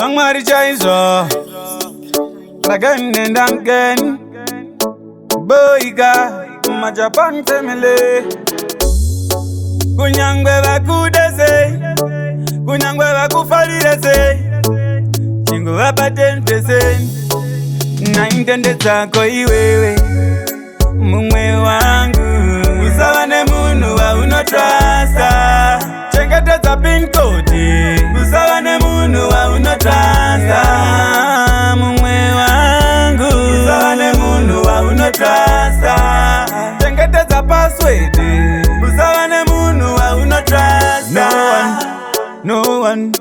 Mwari chaizo again and again. Boyga Japan family. Kunyangwe bakudese, kunyangwe bakufalirese, chingo wapatentese, na intende zako iwewe, mumwe wangu. Usawane munu wa unotrasta, chengeteza pin code. Usawane munu wa unotrasta, mumwe wangu. Usawane munu wa unotrasta, chengeteza password. Usawane munu wa unotrasta. No one.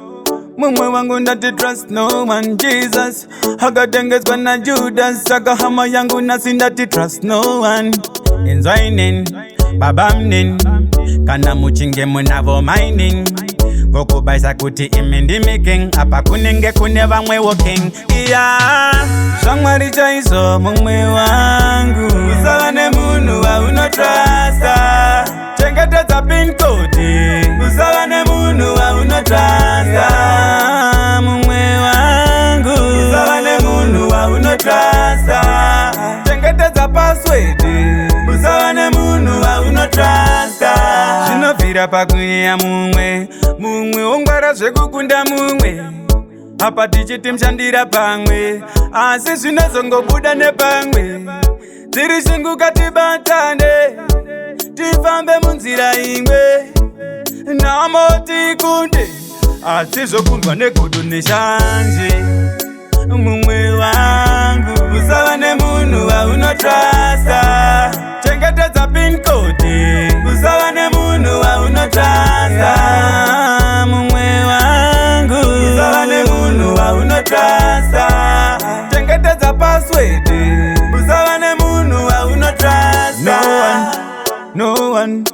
Mumwe wangu ndati trust no one. Jesus akatengezwa na Judas, akahama yangu nasi ndati trust no one. Enzainin babamnin kana muchinge munavo mining gokubaisa kuti imindi making apa kunenge kune vamwe walking. Shamwari chaizo mumwe wangu. Usawane munu wa unotrasta, chengeteza pin code. Usawane munu wa unotrasta, mumwe wangu. Usawane munu wa unotrasta, chengeteza password. Usawane munu wa unotrasta. Zvinovhira pakuyeya mumwe, mumwe ongwara zvekukunda mumwe. Apa tichiti mshandira pamwe, asi zvinozongobuda nepamwe. Dziri shingu katibatane, tifambe munzira imwe. Namo tikunde, asi zvokundwa negodo neshanje. Mumwe wangu. Usawane munu wa unotrasta, chengeteza pin code. Usawane munu wa unotrasta, mumwe wangu. Usawane munu wa unotrasta, chengeteza password. Usawane munu wa unotrasta. No one.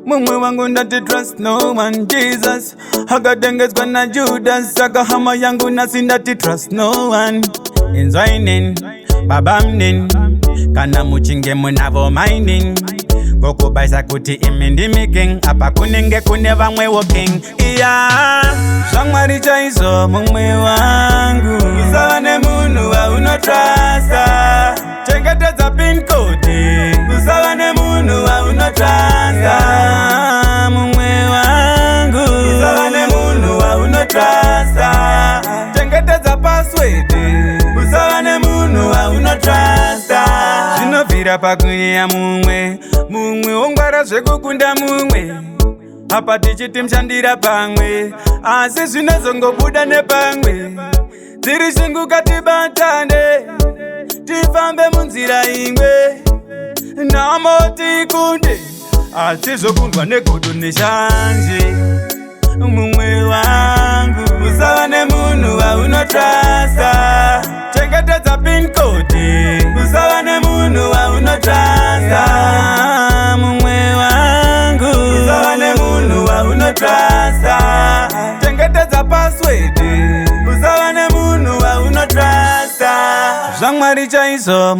Mumwe wangu ndati trust no one. Jesus akatengezwa na Judas, akahama yangu nasi ndati trust no one. Enzainin babamnin kana muchinge munavo mining gokubaisa kuti imindi making apa kunenge kune vamwe walking. Shamwari chaizo mumwe wangu. Usawane munu wa unotrasta, chengeteza pin code. Usawane munu wa unotrasta, mumwe wangu. Usawane munu wa unotrasta, chengeteza password. Usawane munu wa unotrasta. Zvinovhira pakuyeya mumwe, mumwe ongwara zvekukunda mumwe. Apa tichiti mshandira pamwe, asi zvinozongobuda nepamwe. Dziri shingu katibatane, tifambe munzira imwe. Namo tikunde, asi zvokundwa negodo neshanje. Mumwe wangu. Usawane munu wa unotrasta, chengeteza pin code. Usawane munu wa unotrasta, mumwe wangu. Usawane munu wa unotrasta, chengeteza password. Usawane munu wa unotrasta. Shamwari chaizo.